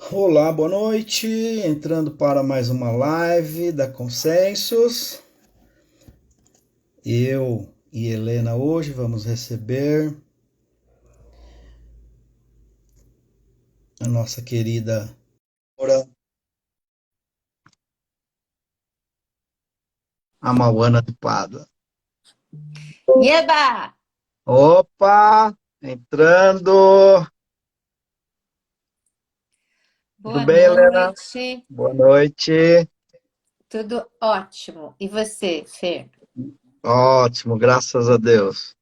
Olá, boa noite. Entrando para mais uma live da Consensus. Eu e Helena hoje vamos receber a nossa querida Amauana de Pádua. Eba! Opa, entrando. Tudo Boa bem, Helena? noite. Boa noite. Tudo ótimo. E você, Fer? Ótimo, graças a Deus.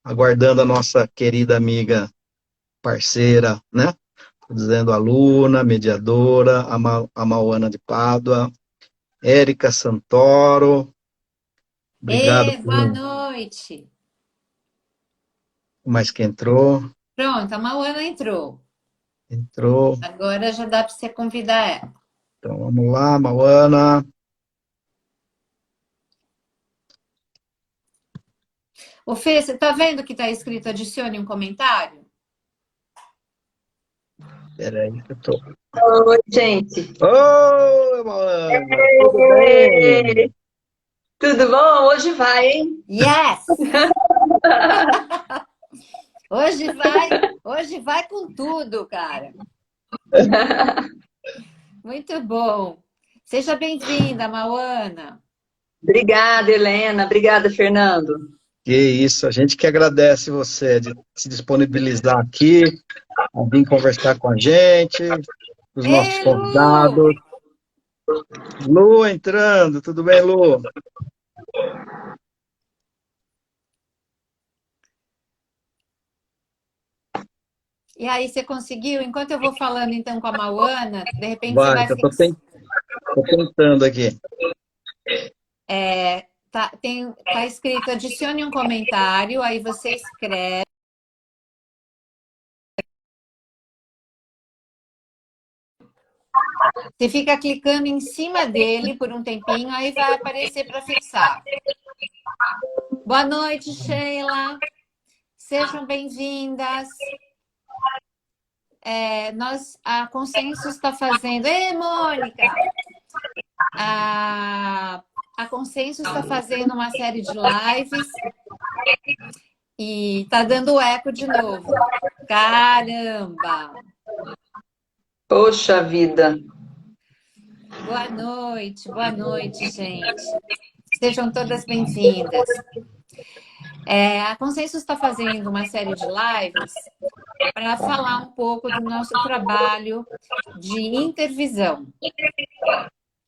Aguardando a nossa querida amiga parceira, né? Tô dizendo aluna, mediadora, Amauana de Pádua, Érica Santoro. Obrigado Boa por noite. mais que entrou. Pronto, a Mauana entrou. Entrou. Agora já dá para você convidar ela. Então vamos lá, Mauana. Ô, Fê, você tá vendo que tá escrito adicione um comentário? Peraí que eu tô. Oi, gente. Ô, Mauana, tudo Ê, bem? tudo bom? Hoje vai, hein? Yes! Hoje vai com tudo, cara. Muito bom. Seja bem-vinda, Mauana. Obrigada, Helena. Obrigada, Fernando. Que isso, a gente que agradece você de se disponibilizar aqui, a vir conversar com a gente, os nossos Ei, Lu! convidados. Lu entrando, tudo bem, Lu? E aí, você conseguiu? Enquanto eu vou falando então com a Mauana, de repente você Vai, vai que eu tô tentando aqui. tá escrito adicione um comentário, aí você escreve, você fica clicando em cima dele por um tempinho, aí vai aparecer para fixar. Boa noite, Sheila. Sejam bem-vindas. A Consenso está fazendo. Ei, Mônica! A, a Consenso está fazendo uma série de lives e tá dando eco de novo. Caramba! Poxa vida. Boa noite, gente. Sejam todas bem-vindas. A Consenso está fazendo uma série de lives para falar um pouco do nosso trabalho de intervisão,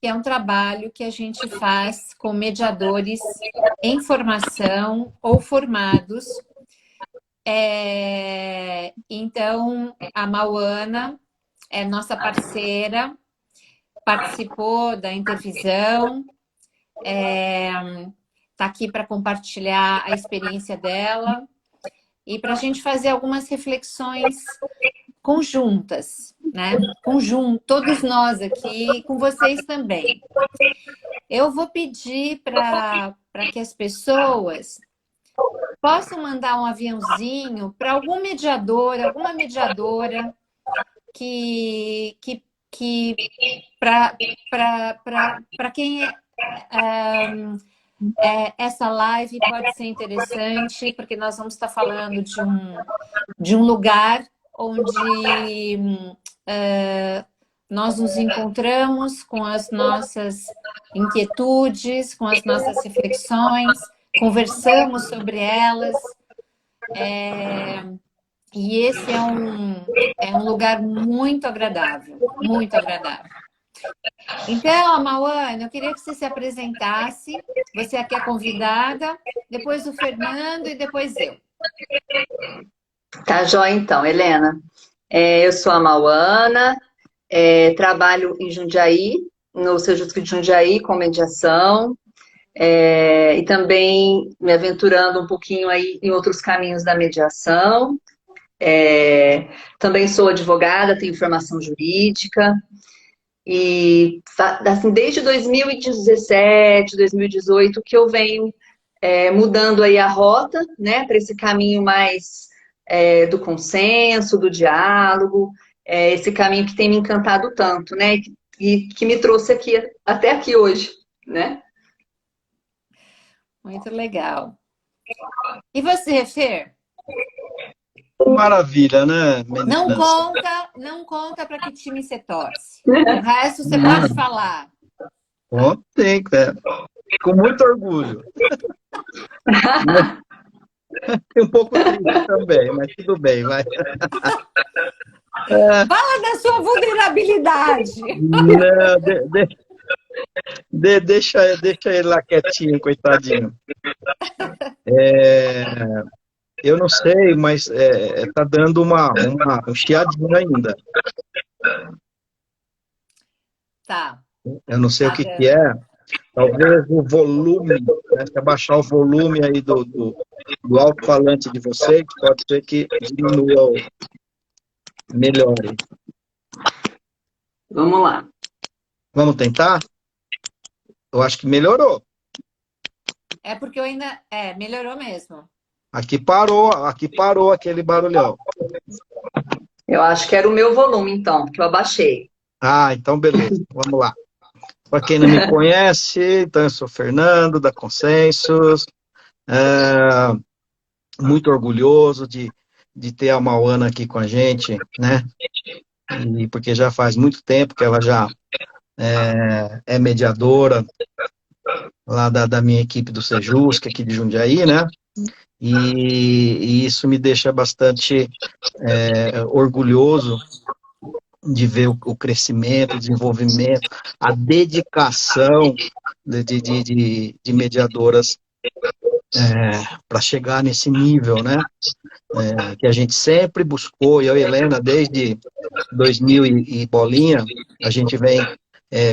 que é um trabalho que a gente faz com mediadores em formação ou formados. Então, a Mauana é nossa parceira, participou da intervisão, está aqui para compartilhar a experiência dela e para a gente fazer algumas reflexões conjuntas, né? Todos nós aqui, com vocês também. Eu vou pedir para que as pessoas possam mandar um aviãozinho para alguma mediadora que para quem essa live pode ser interessante, porque nós vamos estar falando de um lugar onde nós nos encontramos com as nossas inquietudes, com as nossas reflexões, conversamos sobre elas. E esse é um lugar muito agradável, muito agradável. Então, Mauana, eu queria que você se apresentasse. Você aqui é convidada, depois o Fernando e depois eu. Tá joia então, Helena. Eu sou a Mauana, trabalho em Jundiaí, no Sejusc de Jundiaí, com mediação, e também me aventurando um pouquinho aí em outros caminhos da mediação. Também sou advogada, tenho formação jurídica. E assim, desde 2017, 2018, que eu venho mudando aí a rota, né, para esse caminho mais do consenso, do diálogo, esse caminho que tem me encantado tanto, né? E que me trouxe aqui, até aqui hoje, né? Muito legal. E você, Fer? Maravilha, né, Não meninas? conta, não conta para que time você torce. O resto você pode falar. Ontem, com muito orgulho. E um pouco triste também, mas tudo bem, vai. Fala da sua vulnerabilidade. Não, deixa ele lá quietinho, coitadinho. Eu não sei, mas tá dando um chiadinho ainda. Tá, Eu não sei o tá que dando. é. Talvez o volume, né, se abaixar o volume aí do alto-falante de vocês, pode ser que diminua ou melhore. Vamos lá. Vamos tentar? Eu acho que melhorou. É porque eu ainda... melhorou mesmo. Aqui parou aquele barulhão. Eu acho que era o meu volume, então, porque eu abaixei. Ah, então beleza, vamos lá. Para quem não me conhece, então eu sou Fernando, da Consensus, muito orgulhoso de ter a Mauana aqui com a gente, né? E porque já faz muito tempo que ela já é mediadora lá da minha equipe do Sejusc, aqui de Jundiaí, né? E isso me deixa bastante orgulhoso de ver o crescimento, o desenvolvimento, a dedicação de mediadoras para chegar nesse nível, né? Que a gente sempre buscou, eu e a Helena, desde 2000 e bolinha, a gente vem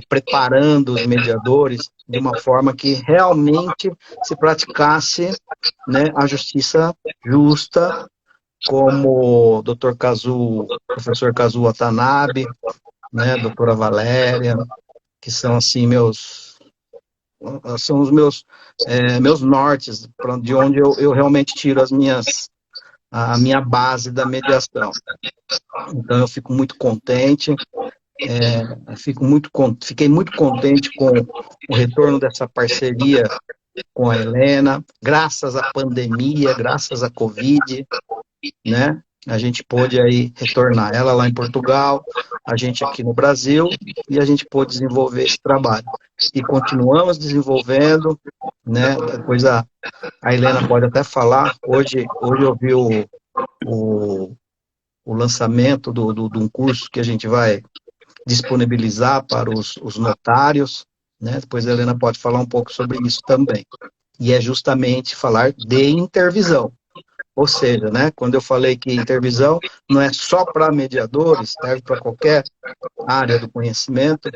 preparando os mediadores de uma forma que realmente se praticasse, né, a justiça justa, como o Dr. Kazu, professor Kazu Watanabe, né, doutora Valéria, que são assim são os meus nortes, de onde eu realmente tiro a minha base da mediação. Então eu fico muito contente, fiquei muito contente com o retorno dessa parceria com a Helena, graças à pandemia, graças à Covid, né? A gente pôde aí retornar, ela lá em Portugal, a gente aqui no Brasil, e a gente pôde desenvolver esse trabalho. E continuamos desenvolvendo, né? Depois a Helena pode até falar, hoje eu vi o lançamento de um curso que a gente vai disponibilizar para os notários, né? Depois a Helena pode falar um pouco sobre isso também. E é justamente falar de intervisão. Ou seja, né, quando eu falei que intervisão não é só para mediadores, serve para qualquer área do conhecimento,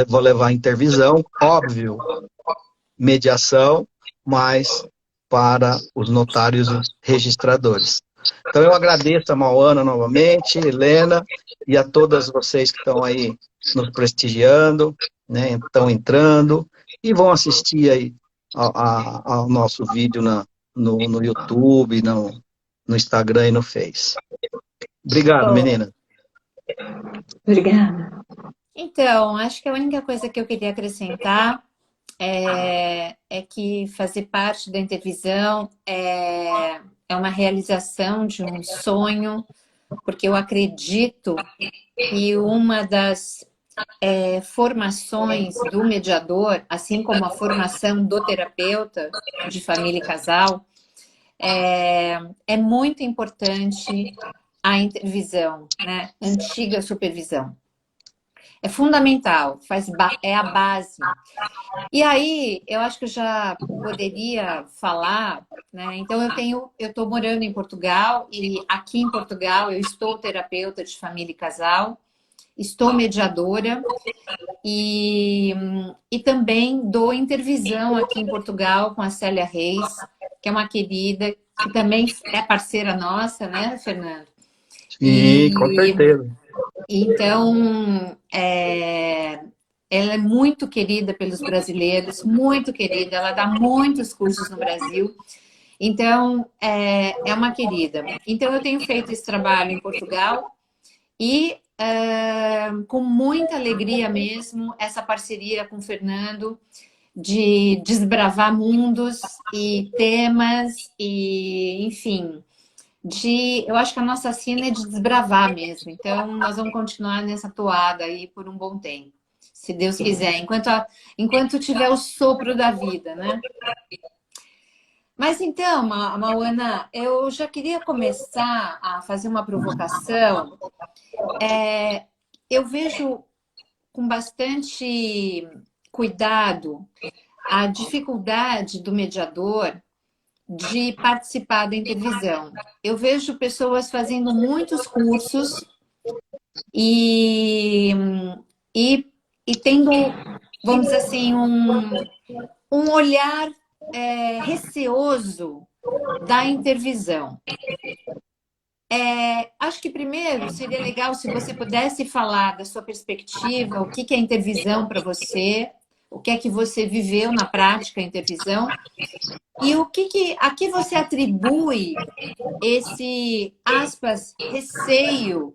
vou levar intervisão, óbvio, mediação, mas para os notários e registradores. Então eu agradeço a Mauana novamente, Helena, e a todas vocês que estão aí nos prestigiando, né, estão entrando, e vão assistir aí ao nosso vídeo no YouTube, no Instagram e no Face. Obrigado, Bom, menina. Obrigada. então, acho que a única coisa que eu queria acrescentar é que fazer parte da intervisão é uma realização de um sonho, porque eu acredito que uma das formações do mediador, assim como a formação do terapeuta de família e casal, é muito importante a intervisão, né? Antiga supervisão. É fundamental, é a base. E aí, eu acho que eu já poderia falar, né? Então, eu estou morando em Portugal, e aqui em Portugal eu estou terapeuta de família e casal, estou mediadora e também dou intervisão aqui em Portugal com a Célia Reis, que é uma querida, que também é parceira nossa, né, Fernando? Sim, com certeza. Então, ela é muito querida pelos brasileiros, muito querida, ela dá muitos cursos no Brasil, então é uma querida. Então eu tenho feito esse trabalho em Portugal E com muita alegria mesmo, essa parceria com o Fernando de desbravar mundos e temas e, enfim, eu acho que a nossa sina é de desbravar mesmo. Então, nós vamos continuar nessa toada aí por um bom tempo, se Deus quiser, enquanto tiver o sopro da vida, né? Mas então, Mauana, eu já queria começar a fazer uma provocação. Eu vejo com bastante cuidado a dificuldade do mediador de participar da intervisão. Eu vejo pessoas fazendo muitos cursos e tendo, vamos dizer assim, um olhar receoso da intervisão. Acho que primeiro seria legal se você pudesse falar da sua perspectiva, o que é intervisão para você, o que é que você viveu na prática a intervisão, e a que você atribui esse, aspas, receio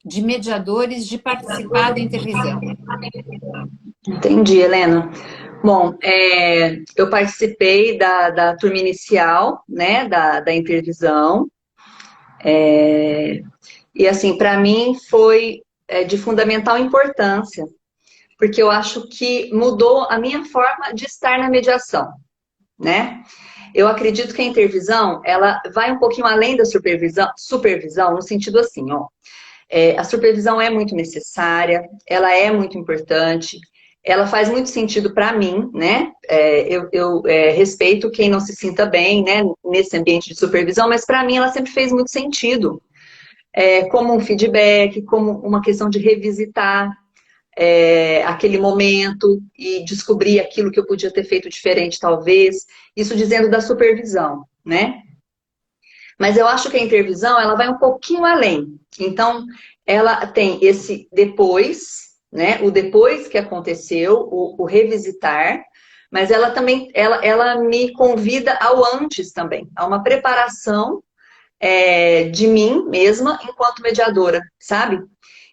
de mediadores de participar da intervisão. Entendi, Helena. Bom, eu participei da turma inicial, né, da intervisão, e assim, para mim foi de fundamental importância, porque eu acho que mudou a minha forma de estar na mediação, né? Eu acredito que a intervisão, ela vai um pouquinho além da supervisão no sentido assim, ó, a supervisão é muito necessária, ela é muito importante, ela faz muito sentido para mim, né? Eu respeito quem não se sinta bem, né, nesse ambiente de supervisão, mas para mim ela sempre fez muito sentido, como um feedback, como uma questão de revisitar aquele momento e descobrir aquilo que eu podia ter feito diferente, talvez. Isso dizendo da supervisão, né? Mas eu acho que a intervisão, ela vai um pouquinho além. Então, ela tem esse depois, né? O depois que aconteceu, o revisitar, mas ela também, ela me convida ao antes também, a uma preparação de mim mesma enquanto mediadora, sabe?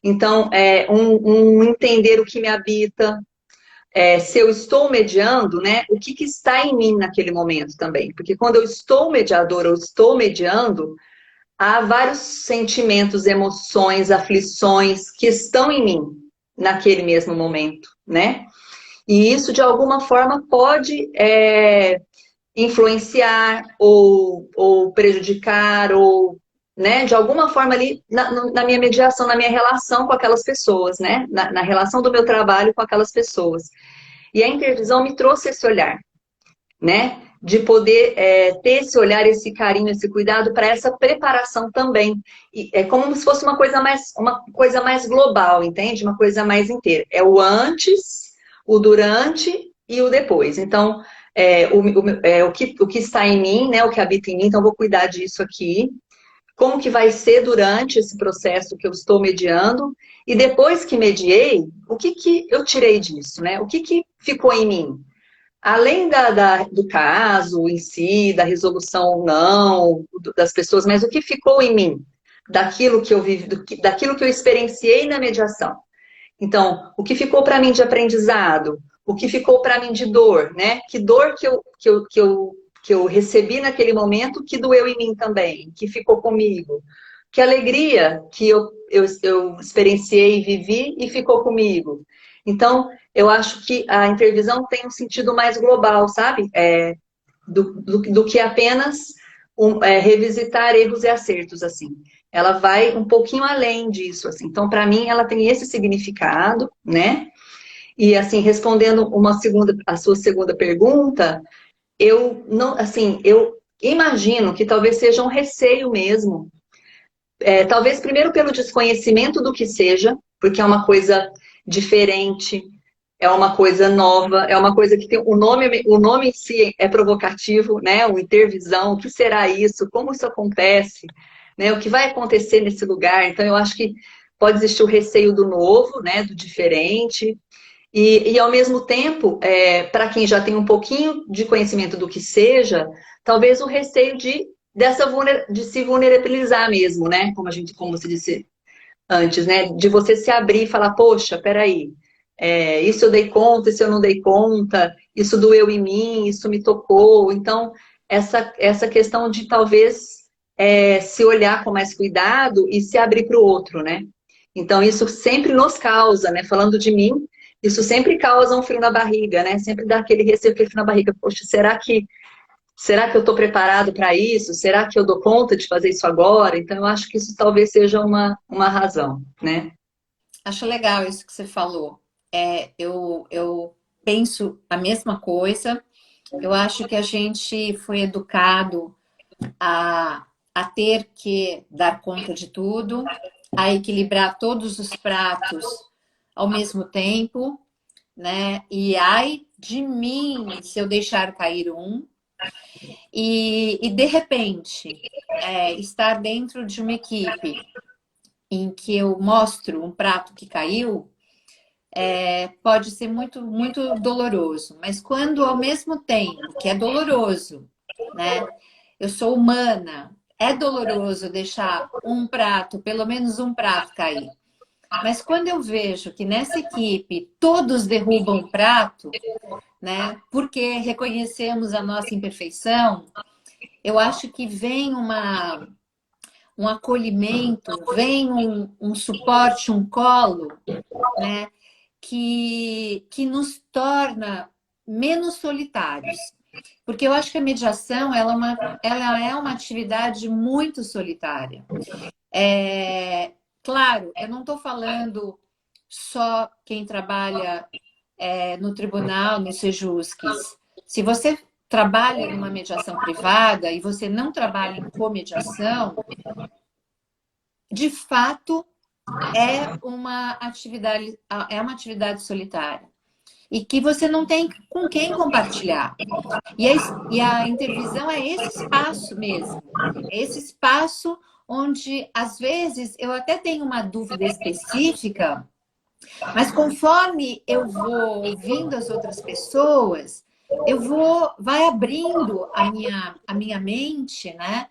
Então, um entender o que me habita, se eu estou mediando, né, o que está em mim naquele momento também. Porque quando eu estou mediadora ou estou mediando, há vários sentimentos, emoções, aflições que estão em mim naquele mesmo momento, né? E isso, de alguma forma, pode influenciar ou prejudicar ou, né, de alguma forma ali na minha mediação, na minha relação com aquelas pessoas, né, na relação do meu trabalho com aquelas pessoas. E a intervisão me trouxe esse olhar, né, de poder ter esse olhar, esse carinho, esse cuidado para essa preparação também. E é como se fosse uma coisa mais global, entende? Uma coisa mais inteira. É o antes, o durante e o depois. Então, o que está em mim, né, o que habita em mim, então eu vou cuidar disso aqui. Como que vai ser durante esse processo que eu estou mediando, e depois que mediei, o que eu tirei disso, né? O que ficou em mim? Além do caso em si, da resolução ou não, das pessoas, mas o que ficou em mim? Daquilo que eu vivi, daquilo que eu experienciei na mediação. Então, o que ficou para mim de aprendizado? O que ficou para mim de dor, né? Que dor que eu recebi naquele momento que doeu em mim também, que ficou comigo. Que alegria que eu experienciei, vivi e ficou comigo. Então, eu acho que a intervisão tem um sentido mais global, sabe? Do que apenas revisitar erros e acertos, assim. Ela vai um pouquinho além disso, assim. Então, para mim, ela tem esse significado, né? E, assim, respondendo a sua segunda pergunta, eu imagino que talvez seja um receio mesmo. Talvez primeiro pelo desconhecimento do que seja, porque é uma coisa diferente, é uma coisa nova, é uma coisa que tem o nome em si é provocativo, né? O intervisão, o que será isso? Como isso acontece? Né? O que vai acontecer nesse lugar? Então, eu acho que pode existir o receio do novo, né? Do diferente. E ao mesmo tempo, para quem já tem um pouquinho de conhecimento do que seja, talvez o receio de se vulnerabilizar mesmo, né? Como você disse, antes, né? De você se abrir e falar, poxa, peraí, isso eu dei conta, isso eu não dei conta, isso doeu em mim, isso me tocou. Então, essa questão de talvez se olhar com mais cuidado e se abrir para o outro, né? Então, isso sempre nos causa, né? Falando de mim, isso sempre causa um frio na barriga, né? Sempre dá aquele receio, aquele frio na barriga. Poxa, será que eu estou preparado para isso? Será que eu dou conta de fazer isso agora? Então, eu acho que isso talvez seja uma razão, né? Acho legal isso que você falou. Eu penso a mesma coisa. Eu acho que a gente foi educado a ter que dar conta de tudo, a equilibrar todos os pratos ao mesmo tempo, né? E ai de mim se eu deixar cair um. E de repente, estar dentro de uma equipe em que eu mostro um prato que caiu, pode ser muito, muito doloroso. Mas quando ao mesmo tempo que é doloroso, né? Eu sou humana, é doloroso deixar um prato, pelo menos um prato cair. Mas quando eu vejo que nessa equipe todos derrubam um prato, né? Porque reconhecemos a nossa imperfeição, eu acho que vem um acolhimento, vem um suporte, um colo, né? Que nos torna menos solitários. Porque eu acho que a mediação ela é uma atividade muito solitária. Claro, eu não estou falando só quem trabalha no tribunal, nos sejusques. Se você trabalha numa mediação privada e você não trabalha em comediação, de fato é uma atividade solitária. E que você não tem com quem compartilhar. E a intervisão é esse espaço mesmo. É esse espaço onde, às vezes, eu até tenho uma dúvida específica, mas conforme eu vou ouvindo as outras pessoas, vai abrindo a minha mente, né,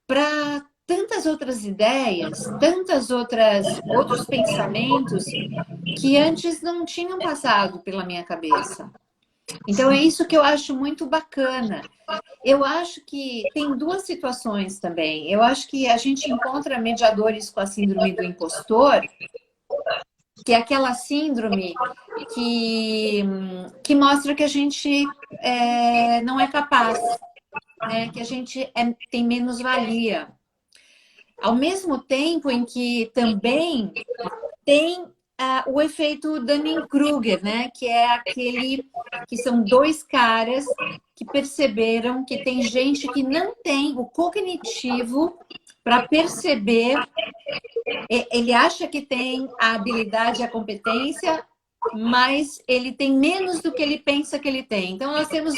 para tantas outras ideias, outros pensamentos que antes não tinham passado pela minha cabeça. Então, é isso que eu acho muito bacana. Eu acho que tem duas situações também. Eu acho que a gente encontra mediadores com a síndrome do impostor, que é aquela síndrome que mostra que a gente não é capaz, né? Que a gente tem menos-valia. Ao mesmo tempo em que também tem o efeito Dunning-Kruger, né? Que é aquele que são dois caras que perceberam que tem gente que não tem o cognitivo para perceber. Ele acha que tem a habilidade e a competência, mas ele tem menos do que ele pensa que ele tem. Então, nós temos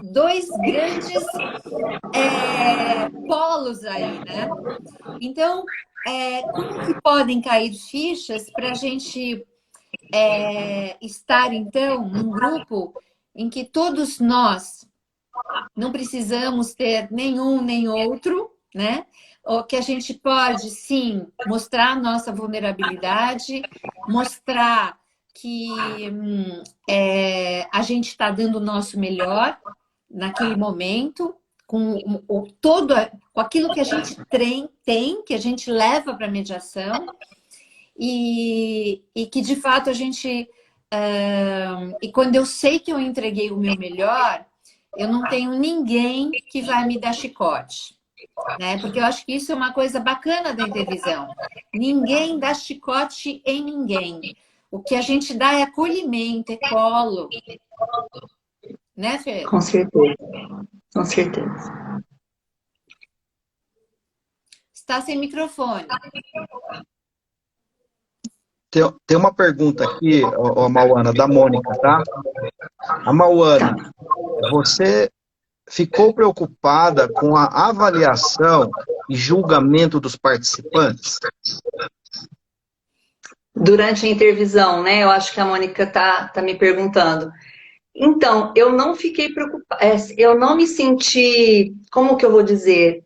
dois grandes polos aí, né? Então, como que podem cair fichas para a gente estar, então, num grupo em que todos nós não precisamos ter nenhum nem outro, né? Ou que a gente pode, sim, mostrar a nossa vulnerabilidade, mostrar que a gente está dando o nosso melhor naquele momento, com aquilo que a gente tem, que a gente leva para a mediação, e que, de fato, a gente... e quando eu sei que eu entreguei o meu melhor, eu não tenho ninguém que vai me dar chicote. Né? Porque eu acho que isso é uma coisa bacana da intervisão. Ninguém dá chicote em ninguém. O que a gente dá é acolhimento, é colo. Né, Fê? Com certeza. Com certeza. Está sem microfone. Tem uma pergunta aqui, Mauana, da Mônica, tá? A Mauana, você ficou preocupada com a avaliação e julgamento dos participantes? Durante a intervisão, né? Eu acho que a Mônica tá me perguntando. Então, eu não fiquei preocupada, eu não me senti, como que eu vou dizer,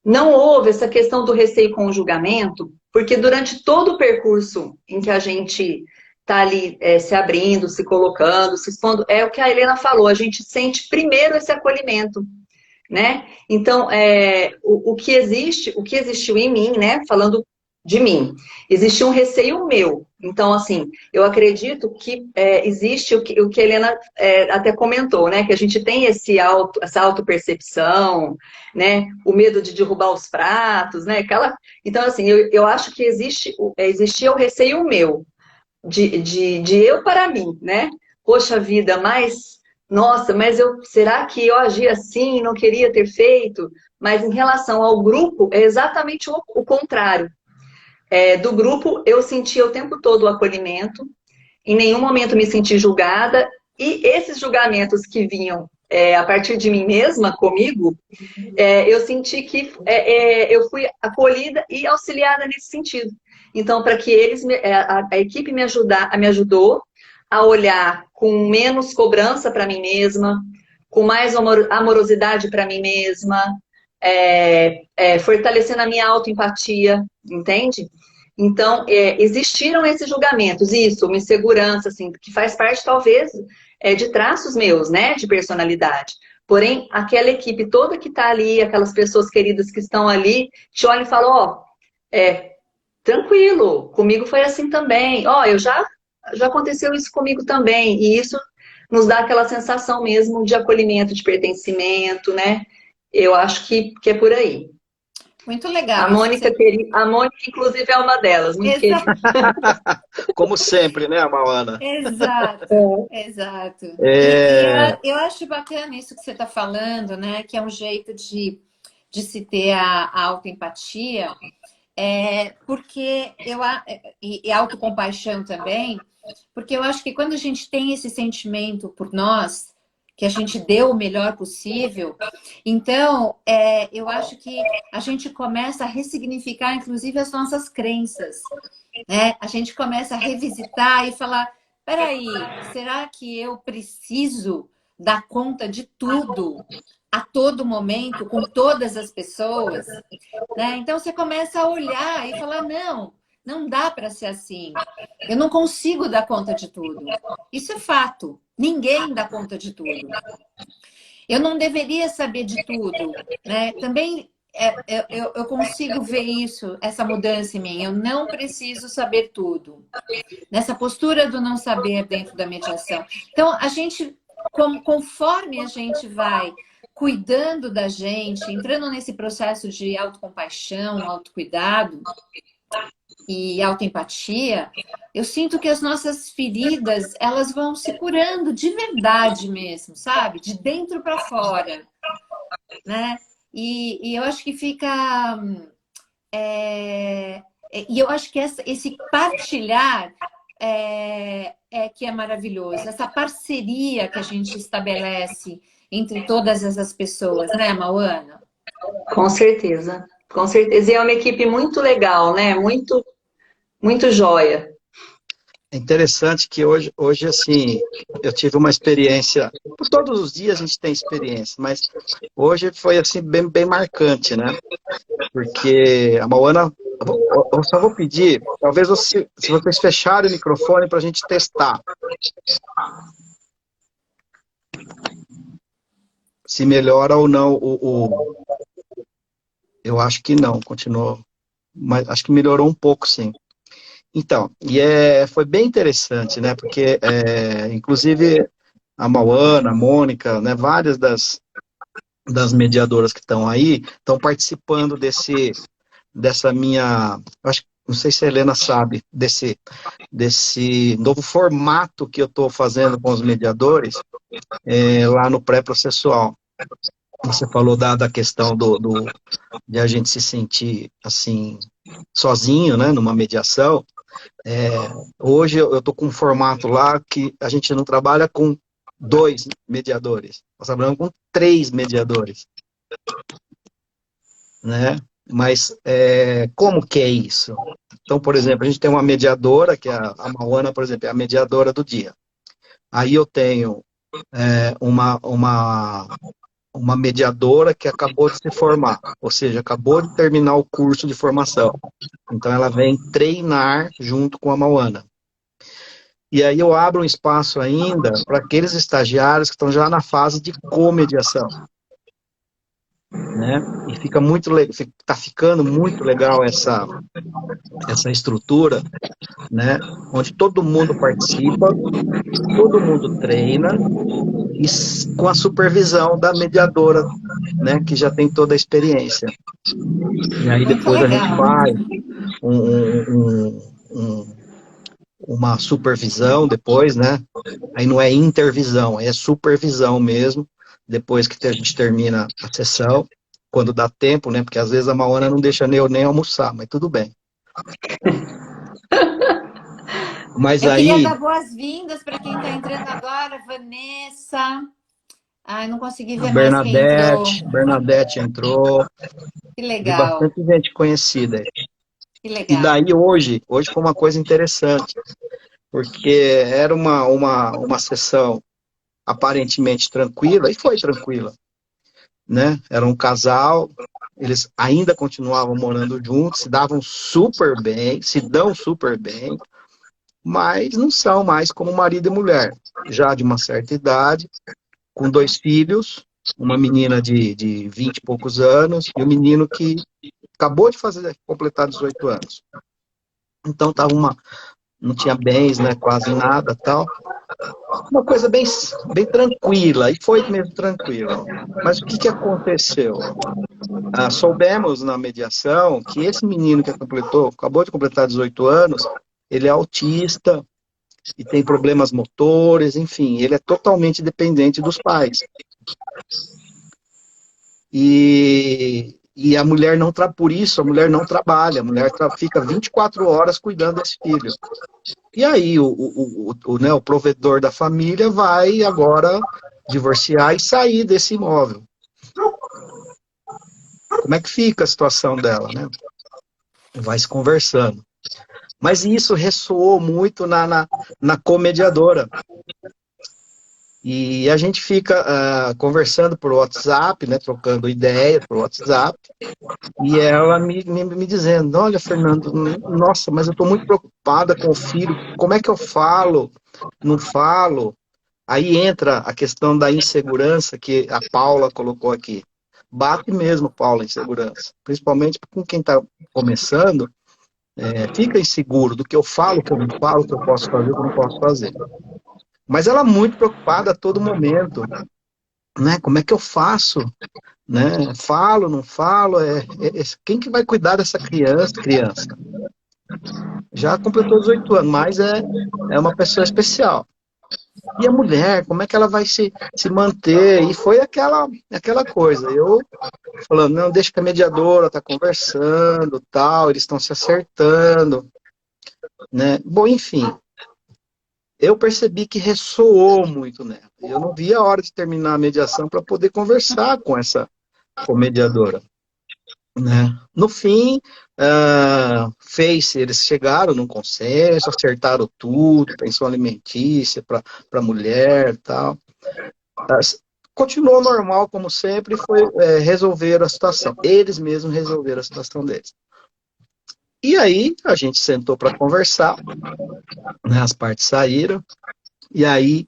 não houve essa questão do receio com o julgamento, porque durante todo o percurso em que a gente está ali se abrindo, se colocando, se expondo, é o que a Helena falou, a gente sente primeiro esse acolhimento, né? Então, o que existiu em mim, né? Falando de mim, existiu um receio meu. Então, assim, eu acredito que existe o que a Helena até comentou, né? Que a gente tem essa autopercepção, né? O medo de derrubar os pratos, né? Então, assim, eu acho que existia o receio meu, de eu para mim, né? Poxa vida, nossa, será que eu agi assim, não queria ter feito? Mas em relação ao grupo, é exatamente o contrário. Do grupo, eu sentia o tempo todo o acolhimento, em nenhum momento me senti julgada, e esses julgamentos que vinham a partir de mim mesma, comigo, eu senti que eu fui acolhida e auxiliada nesse sentido. Então, para que a equipe me ajudou a olhar com menos cobrança para mim mesma, com mais amorosidade para mim mesma, fortalecendo a minha autoempatia, entende? Então, existiram esses julgamentos, isso, uma insegurança, assim, que faz parte, talvez, de traços meus, né, de personalidade. Porém, aquela equipe toda que está ali, aquelas pessoas queridas que estão ali, te olham e falam, ó, tranquilo, comigo foi assim também. Ó, já aconteceu isso comigo também. E isso nos dá aquela sensação mesmo de acolhimento, de pertencimento, né? Eu acho que é por aí. Muito legal. A Mônica, inclusive, é uma delas, muito querida. Como sempre, né, Mauana? Exato, exato. Eu acho bacana isso que você está falando, né? Que é um jeito de se ter a autoempatia, porque e autocompaixão também, porque eu acho que quando a gente tem esse sentimento por nós, que a gente deu o melhor possível, então eu acho que a gente começa a ressignificar, inclusive, as nossas crenças, né? A gente começa a revisitar e falar, peraí, será que eu preciso dar conta de tudo, a todo momento, com todas as pessoas? Né? Então você começa a olhar e falar, não dá para ser assim. Eu não consigo dar conta de tudo. Isso é fato. Ninguém dá conta de tudo. Eu não deveria saber de tudo, né? Também eu consigo ver isso, essa mudança em mim. Eu não preciso saber tudo. Nessa postura do não saber dentro da mediação. Então, a gente, conforme a gente vai cuidando da gente, entrando nesse processo de autocompaixão, autocuidado e autoempatia, eu sinto que as nossas feridas, elas vão se curando de verdade mesmo, sabe? De dentro para fora, né? E eu acho que fica... e eu acho que esse partilhar que é maravilhoso. Essa parceria que a gente estabelece entre todas essas pessoas, né, Mauana? Com certeza, com certeza. E é uma equipe muito legal, né? Muito, muito joia. É interessante que hoje, assim, eu tive uma experiência, por todos os dias a gente tem experiência, mas hoje foi, assim, bem marcante, né? Porque a Mauana, eu só vou pedir, talvez se vocês fecharem o microfone para a gente testar. Se melhora ou não eu acho que não, continuou, mas acho que melhorou um pouco, sim. Então, foi bem interessante, né? Porque, inclusive, a Mauana, a Mônica, né? Várias das mediadoras que estão aí estão participando dessa minha... Não sei se a Helena sabe desse novo formato que eu estou fazendo com os mediadores lá no pré-processual. Você falou da questão de a gente se sentir assim sozinho, né, numa mediação. Hoje eu estou com um formato lá que a gente não trabalha com 2 mediadores, nós trabalhamos com 3 mediadores, né? Mas como que é isso? Então, por exemplo, a gente tem uma mediadora, que é a Mauana, por exemplo, é a mediadora do dia. Aí eu tenho uma uma mediadora que acabou de se formar, ou seja, acabou de terminar o curso de formação. Então ela vem treinar junto com a Mauana. E aí eu abro um espaço ainda para aqueles estagiários que estão já na fase de comediação, né? E fica muito tá ficando muito legal essa estrutura, né? Onde todo mundo participa, todo mundo treina e com a supervisão da mediadora, né? Que já tem toda a experiência. E aí Muito depois a gente legal. faz uma supervisão depois, né? Aí não é intervisão, é supervisão mesmo, depois que a gente termina a sessão, quando dá tempo, né? Porque às vezes a Mauana não deixa nem almoçar, mas tudo bem. Mas Eu queria aí... dar boas-vindas para quem está entrando agora, Vanessa. Ai, não consegui ver mais quem entrou. Bernadette entrou, Que vi legal, bastante gente conhecida. que E legal. daí hoje foi uma coisa interessante, porque era uma sessão aparentemente tranquila, e foi tranquila, né? Era um casal, eles ainda continuavam morando juntos, se davam super bem, se dão super bem, mas não são mais como marido e mulher, já de uma certa idade, com 2 filhos, uma menina de 20 e poucos anos, e um menino que acabou de completar 18 anos. Então não tinha bens, né, quase nada, tal. Uma coisa bem tranquila, e foi mesmo tranquila. Mas o que aconteceu? Soubemos na mediação que esse menino que acabou de completar 18 anos, ele é autista e tem problemas motores, enfim, ele é totalmente dependente dos pais. E a mulher não por isso a mulher não trabalha, a mulher fica 24 horas cuidando desse filho. E aí né, o provedor da família vai agora divorciar e sair desse imóvel. Como é que fica a situação dela, né? Vai se conversando. Mas isso ressoou muito na comediadora. E a gente fica conversando por WhatsApp, né, trocando ideia por WhatsApp, e ela me dizendo, olha, Fernando, nossa, mas eu estou muito preocupada com o filho, como é que eu falo? Não falo? Aí entra a questão da insegurança que a Paula colocou aqui. Bate mesmo, Paula, insegurança. Principalmente com quem está começando, fica inseguro do que eu falo, que eu não falo, que eu posso fazer, que eu não posso fazer. Mas ela é muito preocupada a todo momento, né? Como é que eu faço? Né? Falo, não falo? Quem que vai cuidar dessa criança? Já completou 18 anos, mas é uma pessoa especial. E a mulher, como é que ela vai se manter? E foi aquela coisa. Eu falando, não, deixa que a mediadora tá conversando, tal, eles estão se acertando, né? Bom, enfim, eu percebi que ressoou muito nela. Eu não vi a hora de terminar a mediação para poder conversar com essa mediadora, né? No fim, eles chegaram num consenso, acertaram tudo, pensão alimentícia para a mulher, tal. Continuou normal, como sempre, e foi resolver a situação. Eles mesmos resolveram a situação deles. E aí, a gente sentou para conversar, né, as partes saíram, e aí,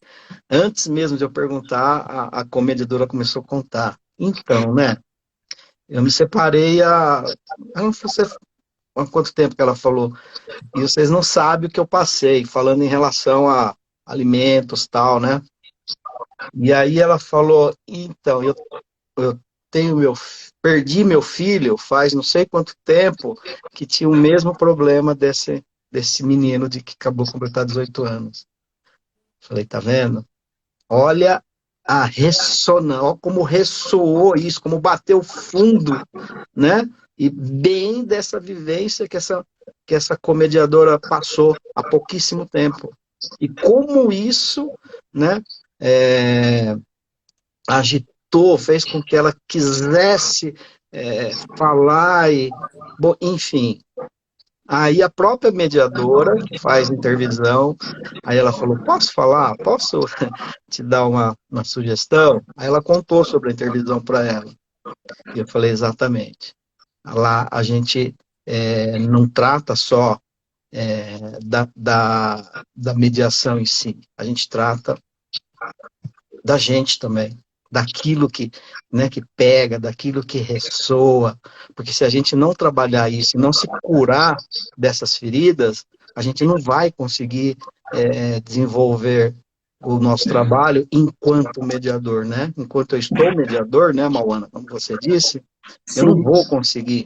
antes mesmo de eu perguntar, a comediadora começou a contar. Então, né, eu me separei eu não sei há quanto tempo que ela falou, e vocês não sabem o que eu passei, falando em relação a alimentos, tal, né? E aí ela falou, então, eu perdi meu filho faz não sei quanto tempo que tinha o mesmo problema desse menino que acabou de completar 18 anos. Falei, tá vendo? Olha a ressonância, olha como ressoou isso, como bateu fundo, né? E bem dessa vivência que essa comediadora passou há pouquíssimo tempo. E como isso, né, agitou, fez com que ela quisesse falar, bom, enfim. Aí a própria mediadora faz intervisão, aí ela falou, posso falar? Posso te dar uma sugestão? Aí ela contou sobre a intervisão para ela. E eu falei, exatamente. Lá a gente não trata só da mediação em si, a gente trata da gente também, daquilo que pega, daquilo que ressoa, porque se a gente não trabalhar isso e não se curar dessas feridas, a gente não vai conseguir desenvolver o nosso trabalho enquanto mediador, né? Enquanto eu estou mediador, né, Mauana, como você disse, eu não Sim. vou conseguir,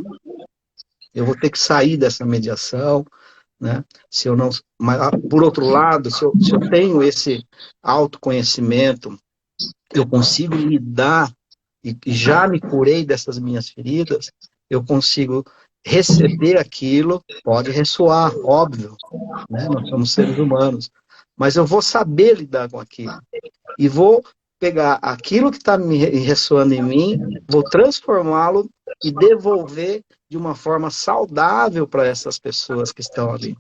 eu vou ter que sair dessa mediação, né? Se eu não, mas, por outro lado, se eu tenho esse autoconhecimento, eu consigo lidar e já me curei dessas minhas feridas, eu consigo receber aquilo, pode ressoar, óbvio, né? Nós somos seres humanos, mas eu vou saber lidar com aquilo e vou pegar aquilo que está me ressoando em mim, vou transformá-lo e devolver de uma forma saudável para essas pessoas que estão ali,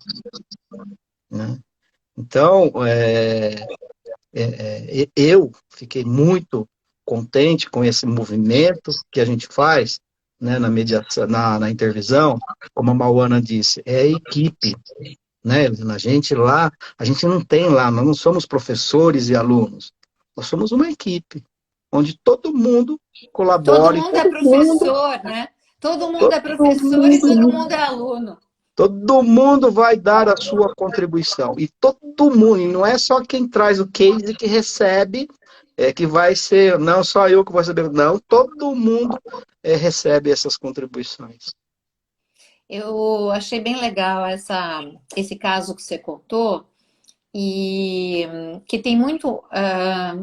né? Então, eu fiquei muito contente com esse movimento que a gente faz, né, na mediação, na intervisão, como a Mauana disse, é equipe, né? A gente lá, a gente não tem lá, nós não somos professores e alunos, nós somos uma equipe, onde todo mundo Todo colabora e mundo é todo mundo, professor, né? Todo mundo todo é professor e todo mundo mundo é aluno. todo mundo vai dar a sua contribuição. E todo mundo, e não é só quem traz o case que recebe, que vai ser, não só eu que vou receber, não, todo mundo recebe essas contribuições. Eu achei bem legal esse caso que você contou e que tem muito.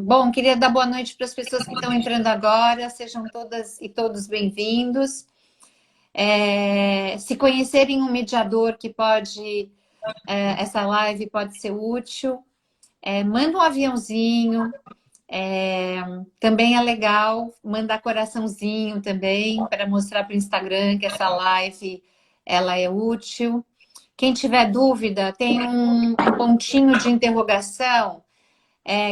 Bom, queria dar boa noite para as pessoas que estão entrando agora, sejam todas e todos bem-vindos. Se conhecerem um mediador que pode, essa live pode ser útil, manda um aviãozinho. Também é legal mandar coraçãozinho também para mostrar para o Instagram que essa live ela é útil. Quem tiver dúvida, tem um pontinho de interrogação.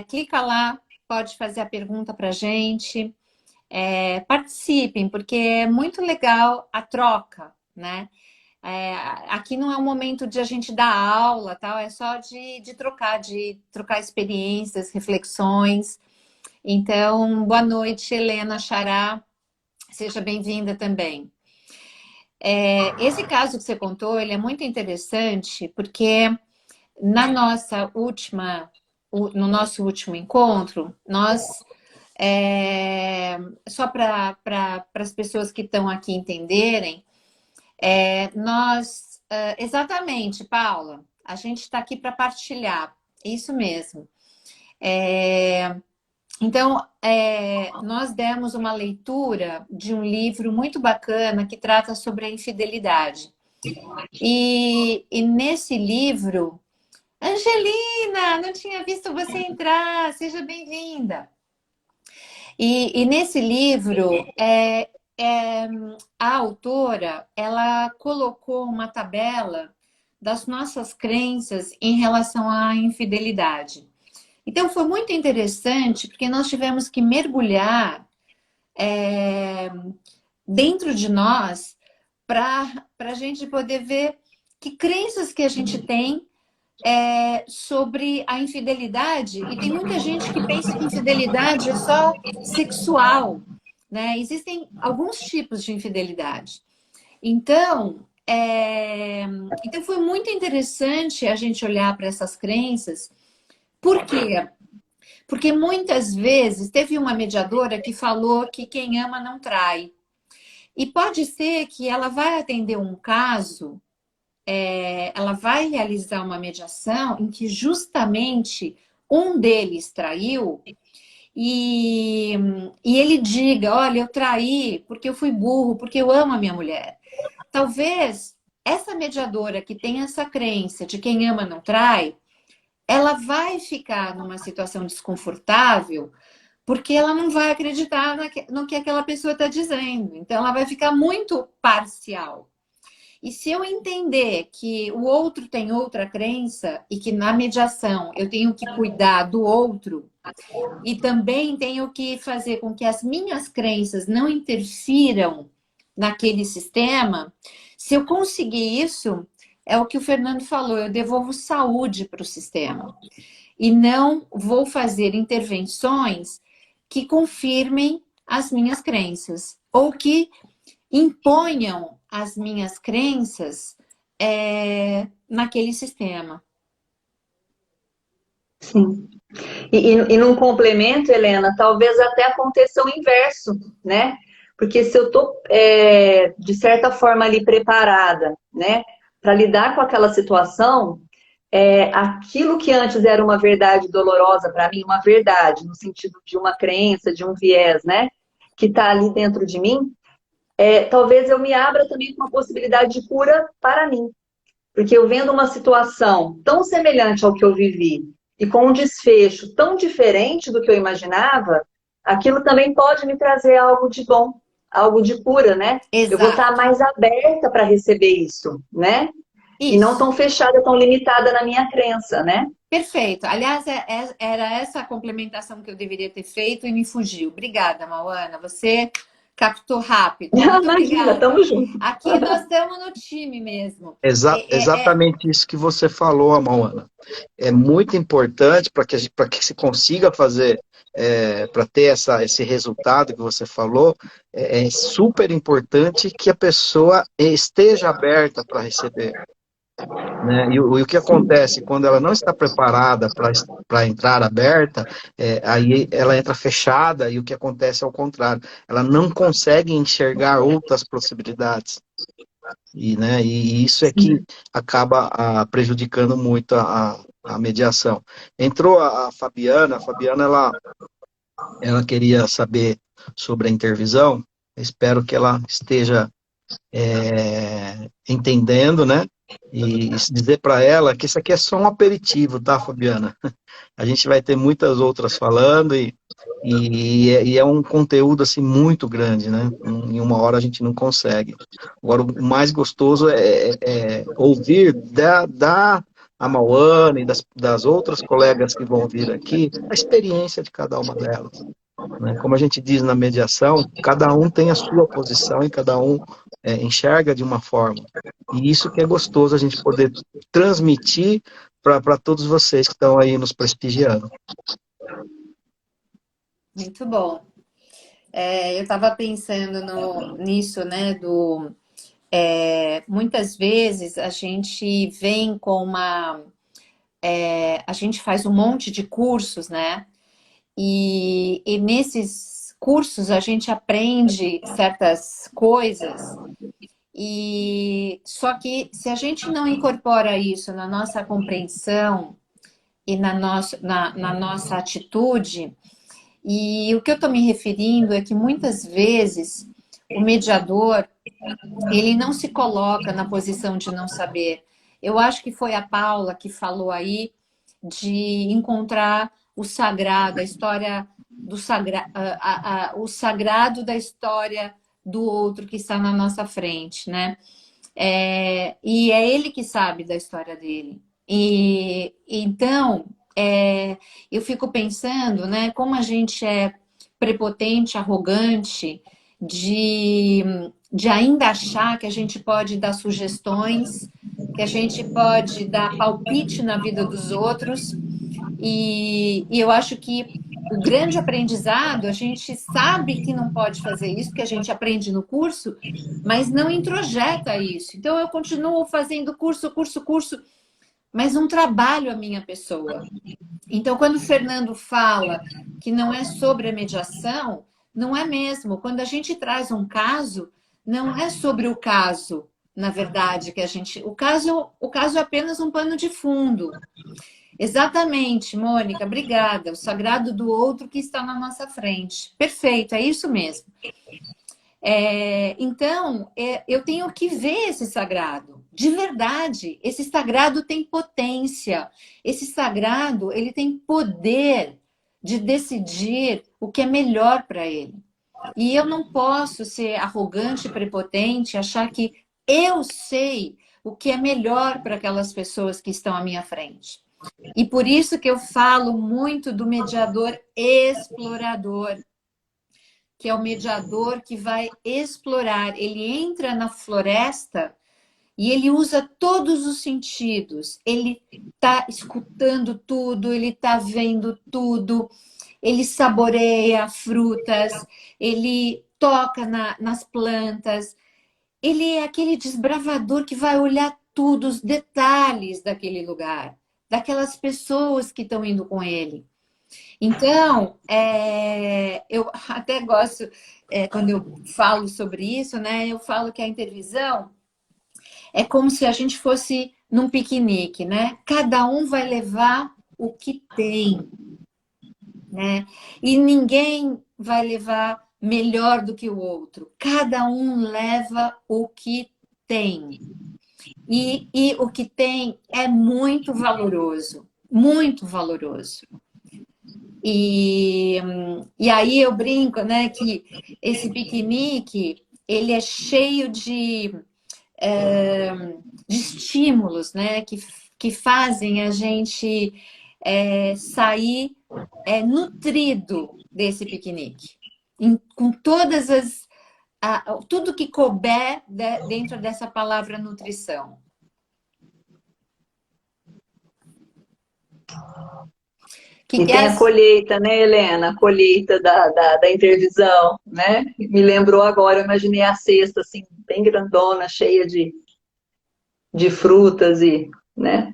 Clica lá, pode fazer a pergunta para a gente. Participem, porque é muito legal a troca, né? Aqui não é um momento de a gente dar aula, tal, é só de trocar experiências, reflexões. Então, boa noite, Helena Xará, seja bem-vinda também. Esse caso que você contou, ele é muito interessante, porque no nosso último encontro, nós, só para as pessoas que estão aqui entenderem, exatamente, Paula, a gente está aqui para partilhar, isso mesmo. Então, nós demos uma leitura de um livro muito bacana que trata sobre a infidelidade. E nesse livro, Angelina, não tinha visto você entrar, seja bem-vinda. E nesse livro, a autora, ela colocou uma tabela das nossas crenças em relação à infidelidade. Então, foi muito interessante, porque nós tivemos que mergulhar dentro de nós para a gente poder ver que crenças que a gente tem sobre a infidelidade. E tem muita gente que pensa que infidelidade é só sexual, né? Existem alguns tipos de infidelidade. Então, então foi muito interessante a gente olhar para essas crenças. Por quê? Porque muitas vezes teve uma mediadora que falou que quem ama não trai. E pode ser que ela vai atender um caso, ela vai realizar uma mediação em que justamente um deles traiu e ele diga, olha, eu traí porque eu fui burro, porque eu amo a minha mulher. Talvez essa mediadora que tem essa crença de quem ama não trai, ela vai ficar numa situação desconfortável porque ela não vai acreditar no que aquela pessoa está dizendo. Então, ela vai ficar muito parcial. E se eu entender que o outro tem outra crença e que na mediação eu tenho que cuidar do outro e também tenho que fazer com que as minhas crenças não interfiram naquele sistema, se eu conseguir isso, é o que o Fernando falou, eu devolvo saúde para o sistema. E não vou fazer intervenções que confirmem as minhas crenças ou que imponham as minhas crenças naquele sistema. Sim. E num complemento, Helena, talvez até aconteça o inverso, né? Porque se eu estou, de certa forma, ali preparada, né, para lidar com aquela situação, aquilo que antes era uma verdade dolorosa para mim, uma verdade, no sentido de uma crença, de um viés, né, que está ali dentro de mim, talvez eu me abra também com uma possibilidade de cura para mim. Porque eu vendo uma situação tão semelhante ao que eu vivi e com um desfecho tão diferente do que eu imaginava, aquilo também pode me trazer algo de bom, algo de cura, né? Exato. Eu vou estar mais aberta para receber isso, né? Isso. E não tão fechada, tão limitada na minha crença, né? Perfeito. Aliás, era essa a complementação que eu deveria ter feito e me fugiu. Obrigada, Mauana. Você captou rápido. Muito Imagina, obrigada. tamo junto. Aqui nós estamos no time mesmo. Exatamente isso que você falou, Amauana. É muito importante para que se consiga fazer, para ter esse resultado que você falou, é super importante que a pessoa esteja aberta para receber. Né? E o que acontece quando ela não está preparada para entrar aberta, aí ela entra fechada e o que acontece é o contrário. Ela não consegue enxergar outras possibilidades. E isso é que acaba prejudicando muito a mediação. Entrou a Fabiana, ela queria saber sobre a intervisão, espero que ela esteja entendendo, né? E dizer para ela que isso aqui é só um aperitivo, tá, Fabiana? A gente vai ter muitas outras falando e é um conteúdo assim muito grande, né? Em uma hora a gente não consegue. Agora, o mais gostoso é ouvir da Amauana e das outras colegas que vão vir aqui a experiência de cada uma delas. Né? Como a gente diz na mediação, cada um tem a sua posição e cada um enxerga de uma forma. E isso que é gostoso a gente poder transmitir para todos vocês que estão aí nos prestigiando. Muito bom. Eu estava pensando nisso, né? Muitas vezes a gente vem com a gente faz um monte de cursos, né? E nesses cursos a gente aprende certas coisas, só que se a gente não incorpora isso na nossa compreensão e na nossa atitude, e o que eu estou me referindo é que muitas vezes o mediador ele não se coloca na posição de não saber. Eu acho que foi a Paula que falou aí de encontrar o sagrado, a história do o sagrado da história do outro que está na nossa frente, né? E é ele que sabe da história dele. E então eu fico pensando, né? Como a gente é prepotente, arrogante, de ainda achar que a gente pode dar sugestões, que a gente pode dar palpite na vida dos outros. E eu acho que o grande aprendizado, a gente sabe que não pode fazer isso, porque a gente aprende no curso, mas não introjeta isso. Então, eu continuo fazendo curso, mas não trabalho a minha pessoa. Então, quando o Fernando fala que não é sobre a mediação, não é mesmo. Quando a gente traz um caso, não é sobre o caso, na verdade, que a gente... O caso é apenas um pano de fundo. Exatamente, Mônica, obrigada. O sagrado do outro que está na nossa frente. Perfeito, é isso mesmo. Então, eu tenho que ver esse sagrado, de verdade. Esse sagrado tem potência. Esse sagrado, ele tem poder de decidir o que é melhor para ele. E eu não posso ser arrogante e prepotente, achar que eu sei o que é melhor para aquelas pessoas que estão à minha frente. E por isso que eu falo muito do mediador explorador, que é o mediador que vai explorar. Ele entra na floresta e ele usa todos os sentidos. Ele está escutando tudo, ele está vendo tudo, ele saboreia frutas, ele toca nas plantas. Ele é aquele desbravador que vai olhar tudo, os detalhes daquele lugar, daquelas pessoas que estão indo com ele. Então, eu até gosto, quando eu falo sobre isso, né? Eu falo que a intervisão é como se a gente fosse num piquenique, né? Cada um vai levar o que tem, né? E ninguém vai levar melhor do que o outro. Cada um leva o que tem. E o que tem é muito valoroso, muito valoroso. E aí eu brinco, né, que esse piquenique, ele é cheio de estímulos, né, que fazem a gente sair nutrido desse piquenique. Com todas tudo que couber dentro dessa palavra nutrição. E tem a colheita, né, Helena? A colheita da intervisão, né? Me lembrou agora, eu imaginei a cesta, assim, bem grandona, cheia de frutas e, né?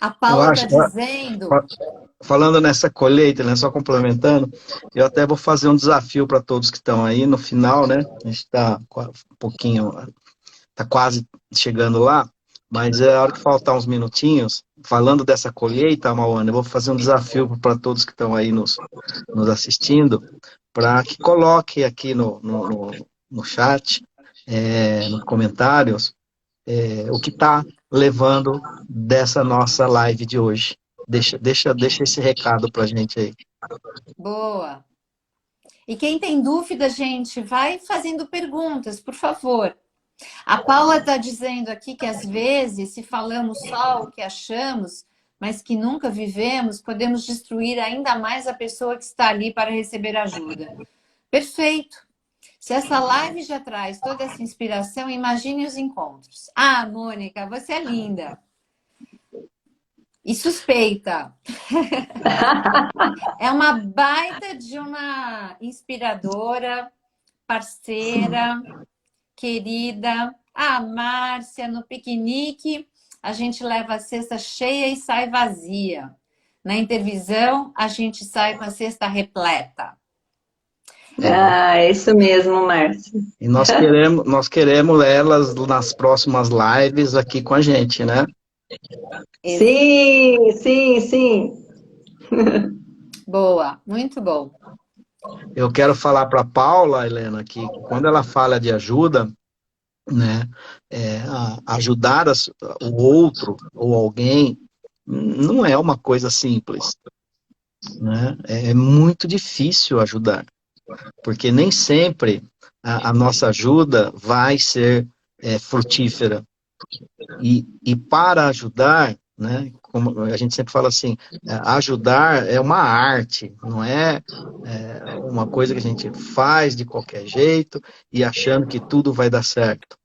A Paula está dizendo... Falando nessa colheita, né, só complementando, eu até vou fazer um desafio para todos que estão aí no final, né? A gente está um pouquinho, está quase chegando lá, mas é a hora que faltar uns minutinhos, falando dessa colheita, Mauana, eu vou fazer um desafio para todos que estão aí nos assistindo, para que coloque aqui no chat, nos comentários, o que está levando dessa nossa live de hoje. Deixa esse recado para a gente aí. Boa. E quem tem dúvida, gente, vai fazendo perguntas, por favor. A Paula está dizendo aqui que às vezes, se falamos só o que achamos, mas que nunca vivemos, podemos destruir ainda mais a pessoa que está ali para receber ajuda. Perfeito. Se essa live já traz toda essa inspiração, imagine os encontros. Ah, Mônica, você é linda. E suspeita. É uma baita de uma inspiradora, parceira, querida. Ah, Márcia, no piquenique, a gente leva a cesta cheia e sai vazia. Na intervisão, a gente sai com a cesta repleta. Ah, é isso mesmo, Márcia. E nós queremos elas nas próximas lives aqui com a gente, né? Sim, sim, sim. Boa, muito bom. Eu quero falar para a Paula, Helena, que quando ela fala de ajuda, né, ajudar o outro ou alguém não é uma coisa simples, né? É muito difícil ajudar, porque nem sempre a nossa ajuda vai ser frutífera. E para ajudar, né, como a gente sempre fala assim, ajudar é uma arte, não é uma coisa que a gente faz de qualquer jeito e achando que tudo vai dar certo.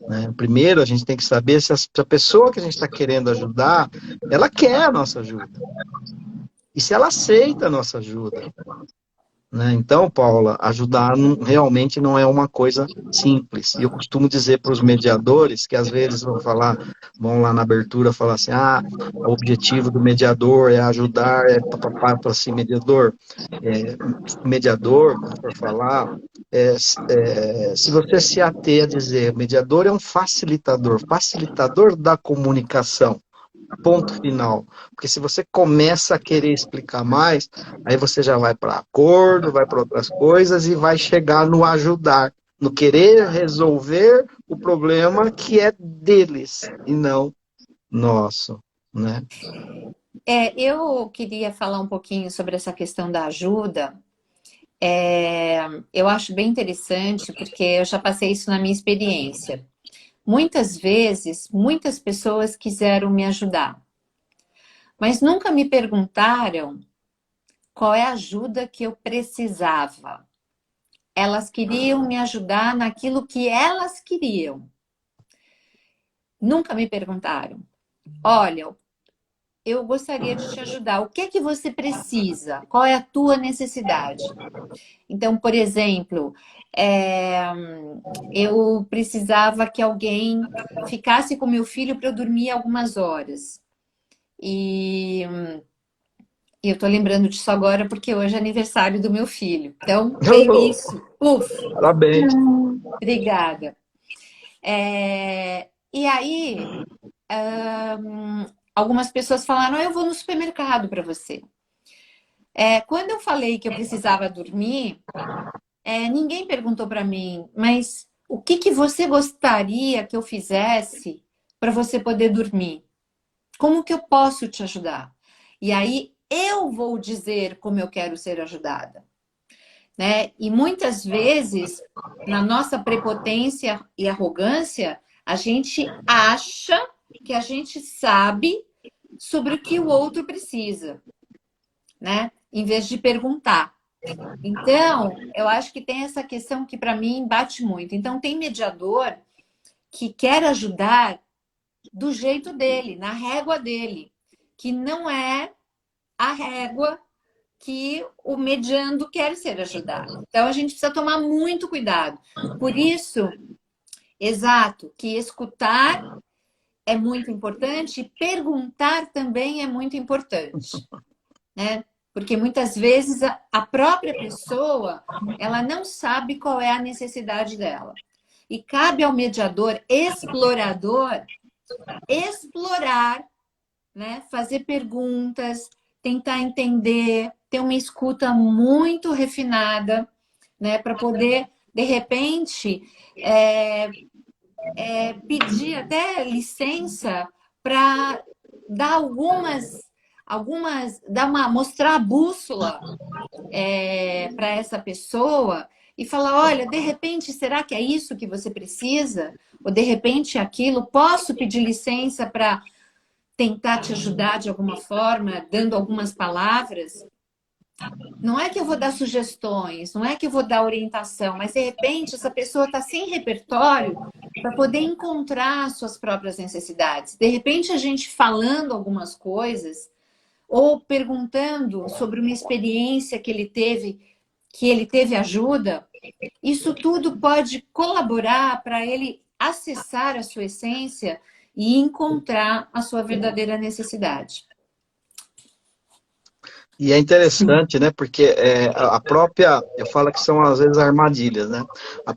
Né? Primeiro, a gente tem que saber se a pessoa que a gente está querendo ajudar, ela quer a nossa ajuda. E se ela aceita a nossa ajuda. Né? Então, Paula, ajudar realmente não é uma coisa simples. E eu costumo dizer para os mediadores, que às vezes vão lá na abertura falar assim, o objetivo do mediador é ajudar, para assim, mediador, quando for falar, se você se ater a dizer, mediador é um facilitador da comunicação. Ponto final. Porque se você começa a querer explicar mais, aí você já vai para acordo, vai para outras coisas e vai chegar no ajudar, no querer resolver o problema que é deles e não nosso, né? Eu queria falar um pouquinho sobre essa questão da ajuda. Eu acho bem interessante, porque eu já passei isso na minha experiência. muitas vezes, muitas pessoas quiseram me ajudar, mas nunca me perguntaram qual é a ajuda que eu precisava. Elas queriam me ajudar naquilo que elas queriam. Nunca me perguntaram: olha, eu gostaria de te ajudar. O que é que você precisa? Qual é a tua necessidade? Então, por exemplo, eu precisava que alguém ficasse com meu filho para eu dormir algumas horas. E eu tô lembrando disso agora porque hoje é aniversário do meu filho. Então, veio isso. Uf, Parabéns. obrigada. E aí, algumas pessoas falaram: eu vou no supermercado para você. Quando eu falei que eu precisava dormir, ninguém perguntou para mim, mas o que que você gostaria que eu fizesse para você poder dormir? Como que eu posso te ajudar? E aí eu vou dizer como eu quero ser ajudada, né? E muitas vezes, na nossa prepotência e arrogância, a gente acha que a gente sabe sobre o que o outro precisa, né? Em vez de perguntar. Então, eu acho que tem essa questão que para mim bate muito. Então, tem mediador que quer ajudar do jeito dele, na régua dele, que não é a régua que o mediando quer ser ajudado. Então, a gente precisa tomar muito cuidado. Por isso, exato, que escutar é muito importante e perguntar também é muito importante, né? Porque muitas vezes a própria pessoa, ela não sabe qual é a necessidade dela. E cabe ao mediador explorador explorar, né? Fazer perguntas, tentar entender, ter uma escuta muito refinada, né? Para poder, de repente, pedir até licença para dar mostrar a bússola para essa pessoa e falar: olha, de repente, será que é isso que você precisa? Ou de repente aquilo? Posso pedir licença para tentar te ajudar de alguma forma, dando algumas palavras? Não é que eu vou dar sugestões, não é que eu vou dar orientação, mas de repente essa pessoa está sem repertório para poder encontrar as suas próprias necessidades. De repente a gente falando algumas coisas ou perguntando sobre uma experiência que ele teve ajuda, isso tudo pode colaborar para ele acessar a sua essência e encontrar a sua verdadeira necessidade. E é interessante, né? Porque a própria, eu falo que são às vezes armadilhas, né? As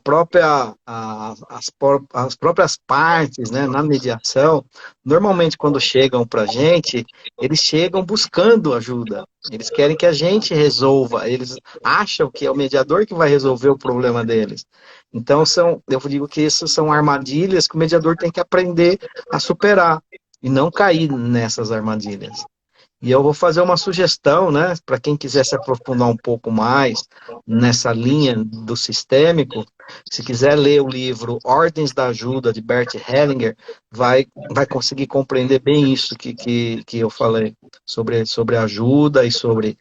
próprias partes, né? Na mediação, normalmente quando chegam para a gente, eles chegam buscando ajuda. Eles querem que a gente resolva. Eles acham que é o mediador que vai resolver o problema deles. Então eu digo que essas são armadilhas que o mediador tem que aprender a superar e não cair nessas armadilhas. E eu vou fazer uma sugestão, né, para quem quiser se aprofundar um pouco mais nessa linha do sistêmico, se quiser ler o livro Ordens da Ajuda, de Bert Hellinger, vai conseguir compreender bem isso que eu falei, sobre ajuda e sobre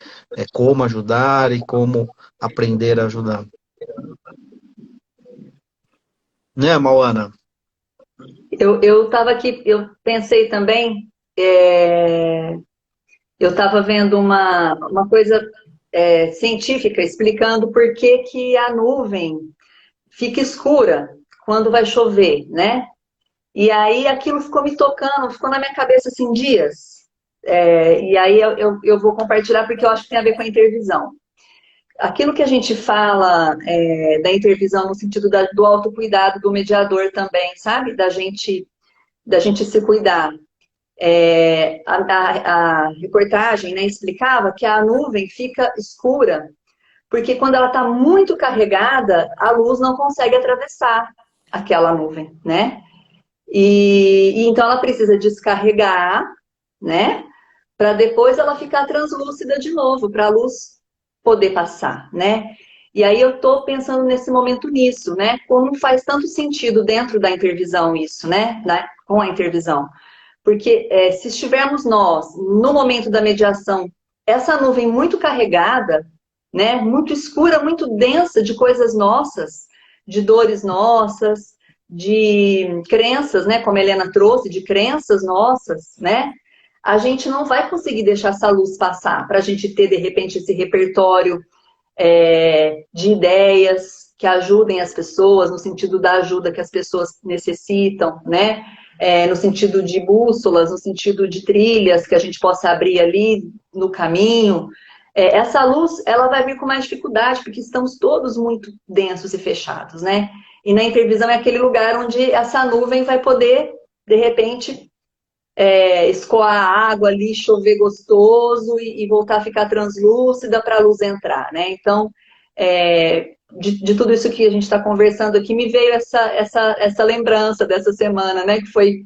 como ajudar e como aprender a ajudar. Né, Mauana? Eu estava aqui, eu pensei também, eu estava vendo uma coisa científica explicando por que que a nuvem fica escura quando vai chover, né? E aí aquilo ficou me tocando, ficou na minha cabeça assim dias. E aí eu vou compartilhar porque eu acho que tem a ver com a intervisão. Aquilo que a gente fala da intervisão no sentido do autocuidado do mediador também, sabe? Da gente se cuidar. A reportagem, né, explicava que a nuvem fica escura porque quando ela está muito carregada, a luz não consegue atravessar aquela nuvem, né? E então ela precisa descarregar, né? Para depois ela ficar translúcida de novo, para a luz poder passar, né? E aí eu estou pensando nesse momento nisso, né? Como faz tanto sentido dentro da intervisão isso, né? Com a intervisão. Porque se estivermos nós, no momento da mediação, essa nuvem muito carregada, né? Muito escura, muito densa de coisas nossas, de dores nossas, de crenças, né? Como a Helena trouxe, de crenças nossas, né? A gente não vai conseguir deixar essa luz passar para a gente ter, de repente, esse repertório de ideias que ajudem as pessoas, no sentido da ajuda que as pessoas necessitam, né? No sentido de bússolas, no sentido de trilhas que a gente possa abrir ali no caminho. Essa luz, ela vai vir com mais dificuldade, porque estamos todos muito densos e fechados, né? E na intervisão é aquele lugar onde essa nuvem vai poder, de repente, escoar a água ali, chover gostoso e voltar a ficar translúcida para a luz entrar, né? Então, de tudo isso que a gente está conversando aqui, me veio essa lembrança dessa semana, né? Que foi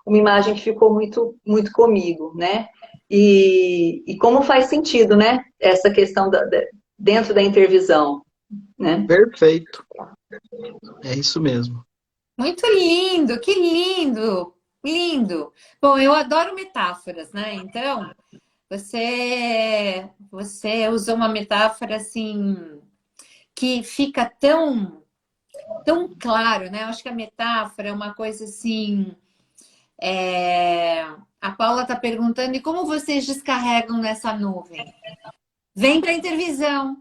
uma imagem que ficou muito, muito comigo, né? E como faz sentido, né? Essa questão dentro da intervisão, né? Perfeito. É isso mesmo. Muito lindo, que lindo, lindo. Bom, eu adoro metáforas, né? Então, você usou uma metáfora assim que fica tão claro, né? Eu acho que a metáfora é uma coisa assim. A Paula está perguntando, e como vocês descarregam nessa nuvem? Vem para a intervisão.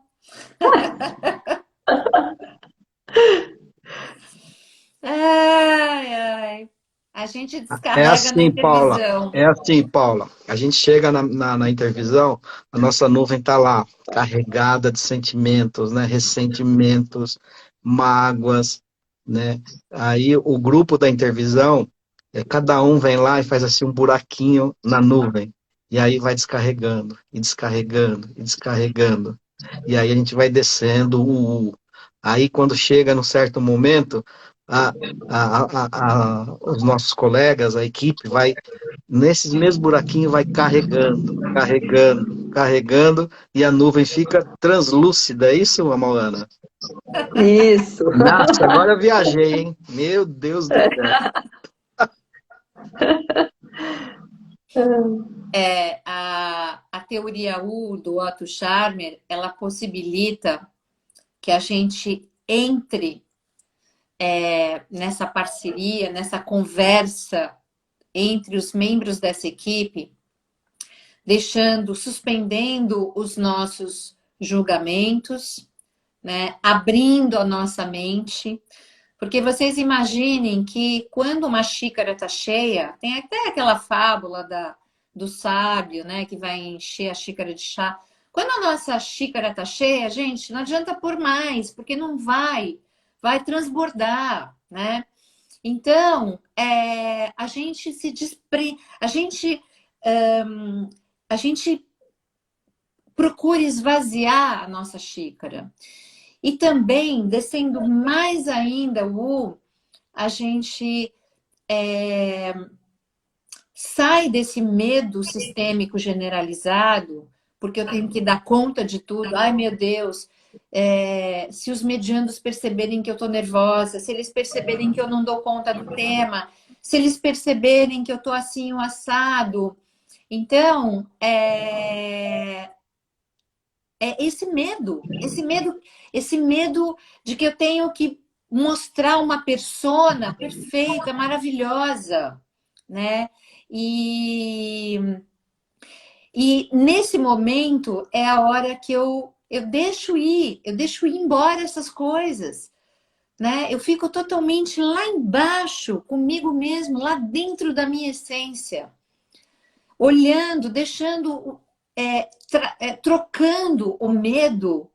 Ai, ai. A gente É descarrega na assim, Paula. intervisão. É assim, Paula. A gente chega na intervisão, a nossa nuvem está lá, carregada de sentimentos, né? Ressentimentos, mágoas, né? Aí o grupo da intervisão, cada um vem lá e faz assim um buraquinho na nuvem. E aí vai descarregando, e descarregando, e descarregando. E aí a gente vai descendo. Aí quando chega num certo momento, a, os nossos colegas, a equipe, vai, nesses mesmos buraquinhos, vai carregando, carregando, carregando, e a nuvem fica translúcida. É isso, Amauana? Isso. Nossa, agora eu viajei, hein? Meu Deus do céu. A teoria U do Otto Scharmer, ela possibilita que a gente entre nessa parceria, nessa conversa entre os membros dessa equipe, suspendendo os nossos julgamentos, né? Abrindo a nossa mente. Porque vocês imaginem que quando uma xícara está cheia, tem até aquela fábula do sábio, né, que vai encher a xícara de chá. Quando a nossa xícara está cheia, gente, não adianta pôr mais, porque não vai transbordar, né? Então, a gente se a gente procura esvaziar a nossa xícara. E também, descendo mais ainda a gente sai desse medo sistêmico generalizado, porque eu tenho que dar conta de tudo. Ai, meu Deus, se os mediandos perceberem que eu estou nervosa, se eles perceberem que eu não dou conta do tema, se eles perceberem que eu estou assim, um assado. Então, esse medo de que eu tenho que mostrar uma persona perfeita, maravilhosa, né? E nesse momento é a hora que eu deixo ir embora essas coisas, né? Eu fico totalmente lá embaixo, comigo mesmo, lá dentro da minha essência, olhando, deixando, trocando o medo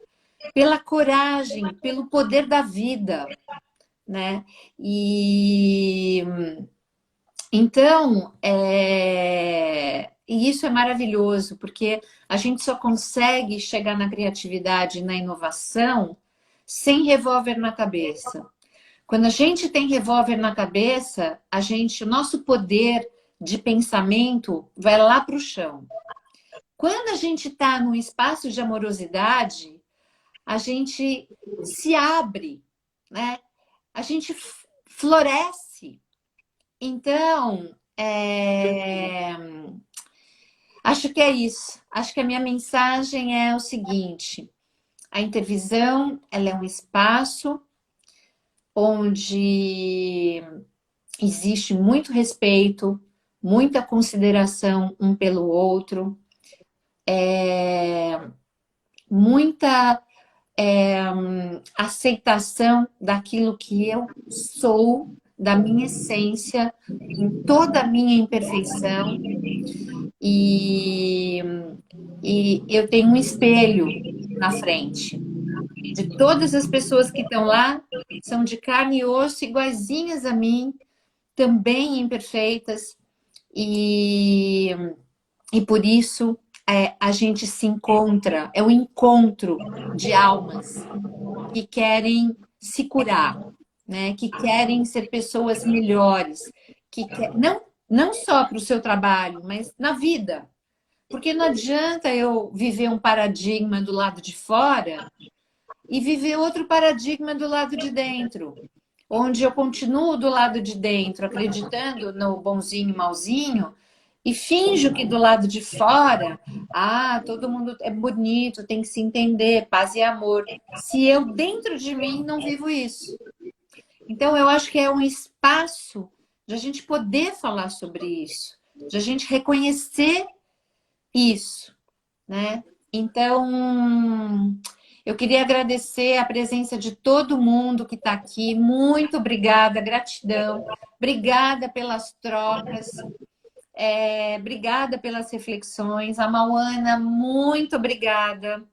pela coragem, pelo poder da vida, né? E então, e isso é maravilhoso, porque a gente só consegue chegar na criatividade e na inovação sem revólver na cabeça. Quando a gente tem revólver na cabeça, o nosso poder de pensamento vai lá para o chão. Quando a gente está num espaço de amorosidade, a gente se abre, né? A gente floresce. Então, acho que é isso. Acho que a minha mensagem é o seguinte: a intervisão, ela é um espaço onde existe muito respeito, muita consideração um pelo outro, muita aceitação daquilo que eu sou, da minha essência, em toda a minha imperfeição. E eu tenho um espelho na frente. De todas as pessoas que estão lá, são de carne e osso, iguaizinhas a mim, também imperfeitas. E por isso a gente se encontra, é um encontro de almas que querem se curar, né? Que querem ser pessoas melhores, não só para o seu trabalho, mas na vida. Porque não adianta eu viver um paradigma do lado de fora e viver outro paradigma do lado de dentro, onde eu continuo do lado de dentro, acreditando no bonzinho e malzinho, e finjo que do lado de fora, todo mundo é bonito, tem que se entender, paz e amor. Se eu dentro de mim não vivo isso. Então eu acho que é um espaço de a gente poder falar sobre isso, de a gente reconhecer isso, né? Então, eu queria agradecer a presença de todo mundo que está aqui. Muito obrigada, gratidão. Obrigada pelas trocas. Obrigada pelas reflexões. A Mauana, muito obrigada.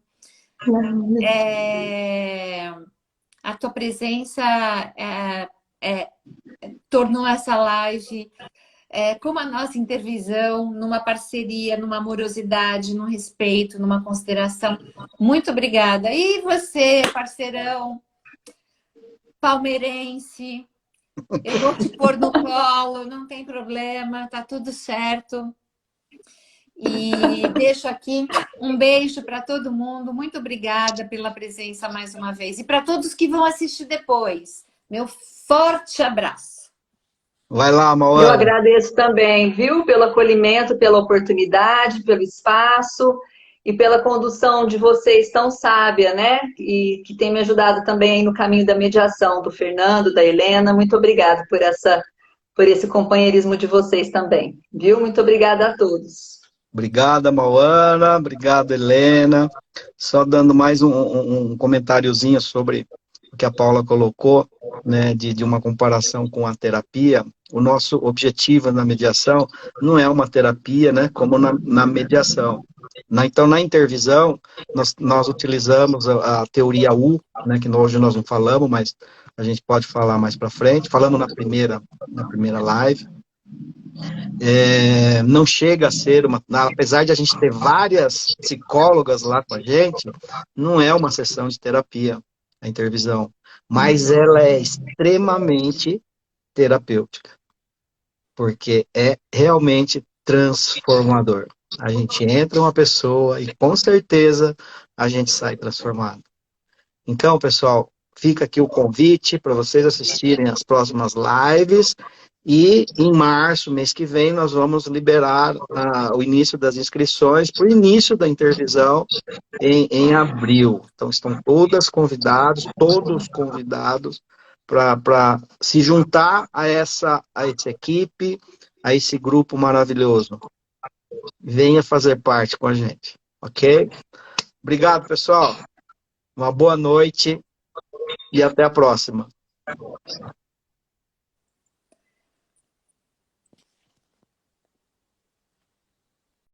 A tua presença tornou essa live como a nossa intervisão, numa parceria, numa amorosidade, num respeito, numa consideração. Muito obrigada. E você, parceirão, palmeirense, eu vou te pôr no colo, não tem problema, tá tudo certo. E deixo aqui um beijo para todo mundo. Muito obrigada pela presença mais uma vez. E para todos que vão assistir depois, meu forte abraço. Vai lá, Mauana. Eu agradeço também, viu, pelo acolhimento, pela oportunidade, pelo espaço e pela condução de vocês tão sábia, né? E que tem me ajudado também aí no caminho da mediação, do Fernando, da Helena. Muito obrigada por esse companheirismo de vocês também, viu? Muito obrigada a todos. Obrigada, Mauana. Obrigado, Helena. Só dando mais um comentáriozinho sobre o que a Paula colocou, né, de uma comparação com a terapia. O nosso objetivo na mediação não é uma terapia, né, como na mediação. Então, na intervisão, nós utilizamos a teoria U, né, que hoje nós não falamos, mas a gente pode falar mais para frente. Falamos na primeira live. Não chega a ser apesar de a gente ter várias psicólogas lá com a gente, não é uma sessão de terapia, a intervisão, mas ela é extremamente terapêutica, porque é realmente transformador. A gente entra uma pessoa e com certeza a gente sai transformado. Então, pessoal, fica aqui o convite para vocês assistirem as próximas lives. E em março, mês que vem, nós vamos liberar o início das inscrições para o início da intervisão em abril. Então, estão todos convidados para se juntar a essa equipe, a esse grupo maravilhoso. Venha fazer parte com a gente, ok? Obrigado, pessoal. Uma boa noite e até a próxima.